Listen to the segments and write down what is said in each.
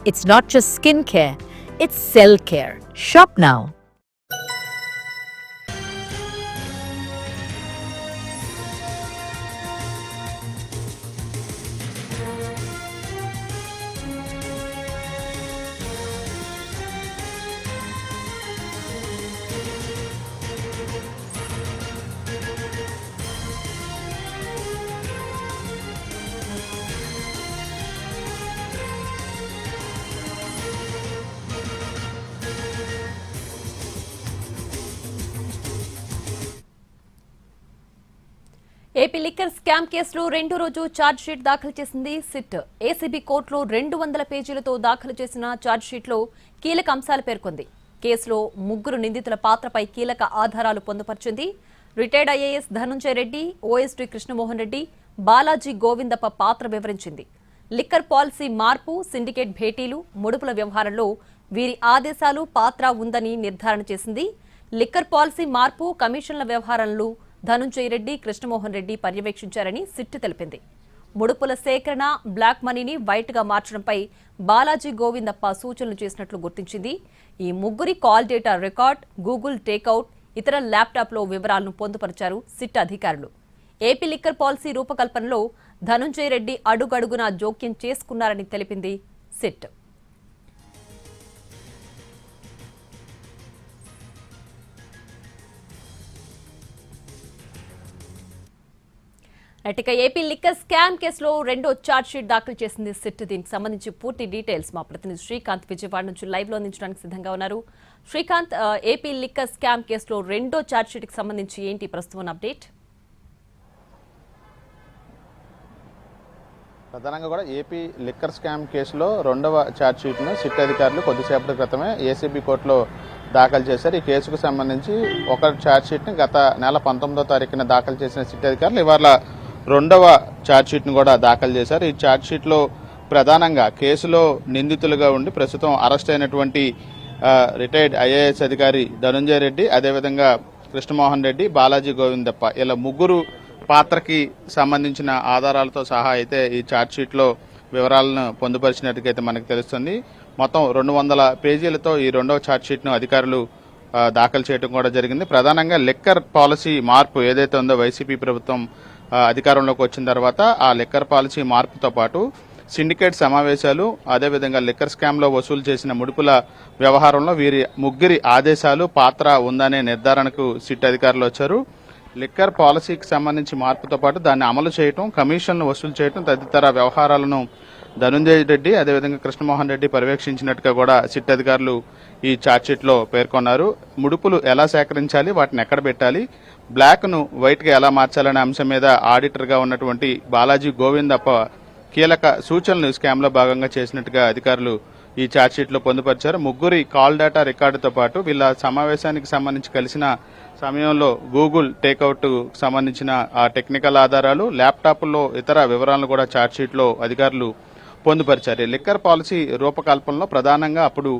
It's not just skincare, it's cell care. Shop now. AP liquor scam కేసులో రెండో రోజు charge sheet దాఖలు చేసింది సిట్. ఏసీబీ కోర్టులో 200 పేజీలతో దాఖలు చేసిన ఛార్జ్ షీట్లో కీలక అంశాలు పేర్కొంది. కేసులో ముగ్గురు నిందితుల పాత్రపై కీలక ఆధారాలు పొందుపరిచింది. Retired IAS Dhanunjaya Reddy, OSD Krishnamohan Reddy, Balaji Govindappa పాత్ర వివరించింది. లిక్కర్ పాలసీ మార్పు, సిండికేట్ భేటీలు, ముడుపుల వ్యవహారంలో వీరి ఆదేశాలు, పాత్ర ఉందని నిర్ధారణ చేసింది. లిక్కర్ పాలసీ మార్పు, కమిషన్ల వ్యవహారంలో ధనుంజయ రెడ్డి, కృష్ణమోహన్ రెడ్డి పర్యవేక్షించారని సిట్ తెలిపింది. ముడుపుల సేకరణ, బ్లాక్ మనీని వైట్గా మార్చడంపై బాలాజీ గోవిందప్ప సూచనలు చేసినట్లు గుర్తించింది. ఈ ముగ్గురి call data record, Google takeout, ఇతర ల్యాప్టాప్లో వివరాలను పొందుపరిచారు సిట్ అధికారులు. ఏపీ లిక్కర్ పాలసీ రూపకల్పనలో ధనుంజయ రెడ్డి అడుగడుగునా జోక్యం చేసుకున్నారని తెలిపింది సిట్. ఇక ఏపీ లిక్కర్ స్కామ్ కేసులో రెండో ఛార్జ్ షీట్ దాఖలు చేసింది సిట్. దీనికి సంబంధించి పూర్తి డీటెయిల్స్ మా ప్రతినిధి శ్రీకాంత్ విజయవాడ నుంచి లైవ్ లో అందించడానికి సిద్ధంగా ఉన్నారు. శ్రీకాంత్, ఏపీ లిక్కర్ స్కామ్ కేసులో రెండో ఛార్జ్ షీట్ కి సంబంధించి ఏంటి ప్రస్తుతం అప్డేట్? ప్రధానంగా కూడా ఏపీ లిక్కర్ స్కామ్ కేసులో రెండవ ఛార్జ్ షీట్ను సిట్ అధికారులు కొద్దిసేపటి క్రితమే ఏసీబీ కోర్టులో దాఖలు చేశారు. ఈ కేసుకు సంబంధించి ఒక ఛార్జ్ షీట్ని గత నెల 19వ తారీఖున దాఖలు చేసిన సిట్ అధికారులు ఇవాళ రెండవ ఛార్జ్ షీట్ను కూడా దాఖలు చేశారు. ఈ ఛార్జ్ షీట్లో ప్రధానంగా కేసులో నిందితులుగా ఉండి ప్రస్తుతం అరెస్ట్ అయినటువంటి రిటైర్డ్ ఐఏఎస్ అధికారి ధనుంజయ రెడ్డి, అదేవిధంగా కృష్ణమోహన్ రెడ్డి, బాలాజీ గోవిందప్ప ఇలా ముగ్గురు పాత్రకి సంబంధించిన ఆధారాలతో సహా అయితే ఈ ఛార్జ్ షీట్లో వివరాలను పొందుపరిచినట్టుగైతే మనకు తెలుస్తుంది. మొత్తం 200 పేజీలతో ఈ రెండవ ఛార్జ్ షీట్ను అధికారులు దాఖలు చేయడం కూడా జరిగింది. ప్రధానంగా లిక్కర్ పాలసీ మార్పు ఏదైతే ఉందో వైసీపీ ప్రభుత్వం అధికారంలోకి వచ్చిన తర్వాత ఆ లిక్కర్ పాలసీ మార్పుతో పాటు సిండికేట్ సమావేశాలు, అదేవిధంగా లిక్కర్ స్కామ్లో వసూలు చేసిన ముడుపుల వ్యవహారంలో వీరి ముగ్గురి ఆదేశాలు, పాత్ర ఉందనే నిర్ధారణకు సిట్ అధికారులు వచ్చారు. లిక్కర్ పాలసీకి సంబంధించి మార్పుతో పాటు దాన్ని అమలు చేయటం, కమిషన్లు వసూలు చేయటం తదితర వ్యవహారాలను ధనుంజయ రెడ్డి, అదేవిధంగా కృష్ణమోహన్ రెడ్డి పర్యవేక్షించినట్టుగా కూడా సిట్ అధికారులు ఈ ఛార్జ్షీట్లో పేర్కొన్నారు. ముడుపులు ఎలా సేకరించాలి, వాటిని ఎక్కడ పెట్టాలి, బ్లాక్ను వైట్గా ఎలా మార్చాలనే అంశం మీద ఆడిటర్గా ఉన్నటువంటి బాలాజీ గోవిందప్ప కీలక సూచనలు స్కామ్లో భాగంగా చేసినట్టుగా అధికారులు ఈ ఛార్జ్షీట్లో పొందుపరిచారు. ముగ్గురి కాల్ డేటా రికార్డుతో పాటు వీళ్ళ సమావేశానికి సంబంధించి కలిసిన సమయంలో గూగుల్ టేక్అవుట్ సంబంధించిన ఆ టెక్నికల్ ఆధారాలు, ల్యాప్టాప్లో ఇతర వివరాలను కూడా ఛార్జ్షీట్లో అధికారులు పొందుపరిచారు. లిక్కర్ పాలసీ రూపకల్పనలో ప్రధానంగా అప్పుడు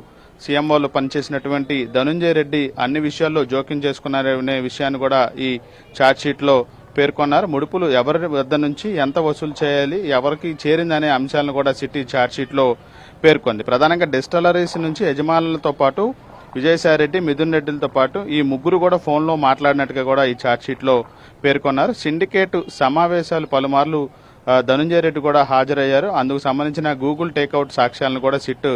సీఎంఓలో పనిచేసినటువంటి ధనుంజయ రెడ్డి అన్ని విషయాల్లో జోక్యం చేసుకున్నారనే విషయాన్ని కూడా ఈ ఛార్జ్షీట్లో పేర్కొన్నారు. ముడుపులు ఎవరి వద్ద నుంచి ఎంత వసూలు చేయాలి, ఎవరికి చేరిందనే అంశాలను కూడా సిటీ ఛార్జ్షీట్లో పేర్కొంది. ప్రధానంగా డిస్టిలరీస్ నుంచి యజమానులతో పాటు విజయసాయిరెడ్డి, మిథున్ రెడ్డిలతో పాటు ఈ ముగ్గురు కూడా ఫోన్లో మాట్లాడినట్టుగా కూడా ఈ ఛార్జ్షీట్లో పేర్కొన్నారు. సిండికేట్ సమావేశాలు పలుమార్లు ధనుంజయ రెడ్డి కూడా హాజరయ్యారు. అందుకు సంబంధించిన గూగుల్ టేక్అవుట్ సాక్ష్యాలను కూడా సిట్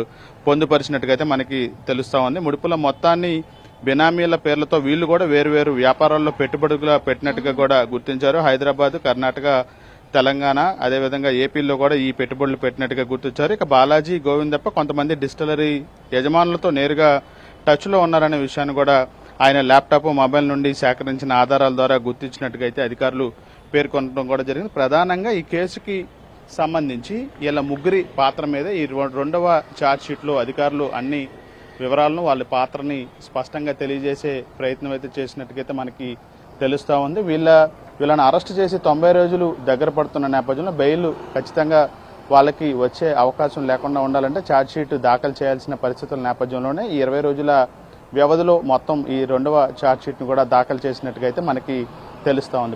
పొందుపరిచినట్టుగా మనకి తెలుస్తా ఉంది. ముడుపుల మొత్తాన్ని బినామీల పేర్లతో వీళ్ళు కూడా వేరువేరు వ్యాపారాల్లో పెట్టుబడులుగా పెట్టినట్టుగా కూడా గుర్తించారు. హైదరాబాద్, కర్ణాటక, తెలంగాణ, అదేవిధంగా ఏపీలో కూడా ఈ పెట్టుబడులు పెట్టినట్టుగా గుర్తించారు. ఇక బాలాజీ గోవిందప్ప కొంతమంది డిస్టిలరీ యజమానులతో నేరుగా టచ్లో ఉన్నారనే విషయాన్ని కూడా ఆయన ల్యాప్టాప్, మొబైల్ నుండి సేకరించిన ఆధారాల ద్వారా గుర్తించినట్టుగా అయితే అధికారులు పేర్కొనడం కూడా జరిగింది. ప్రధానంగా ఈ కేసుకి సంబంధించి ఇలా ముగ్గురి పాత్ర మీద ఈ రెండవ ఛార్జ్షీట్లో అధికారులు అన్ని వివరాలను, వాళ్ళ పాత్రని స్పష్టంగా తెలియజేసే ప్రయత్నం అయితే చేసినట్టుగైతే మనకి తెలుస్తూ ఉంది. వీళ్ళని అరెస్ట్ చేసి 90 రోజులు దగ్గర పడుతున్న నేపథ్యంలో బెయిల్ ఖచ్చితంగా వాళ్ళకి వచ్చే అవకాశం లేకుండా ఉండాలంటే ఛార్జ్షీట్ దాఖలు చేయాల్సిన పరిస్థితుల నేపథ్యంలోనే ఈ 20 రోజుల వ్యవధిలో మొత్తం ఈ రెండవ ఛార్జ్షీట్ను కూడా దాఖలు చేసినట్టుగా అయితే మనకి తెలుస్తూ ఉంది.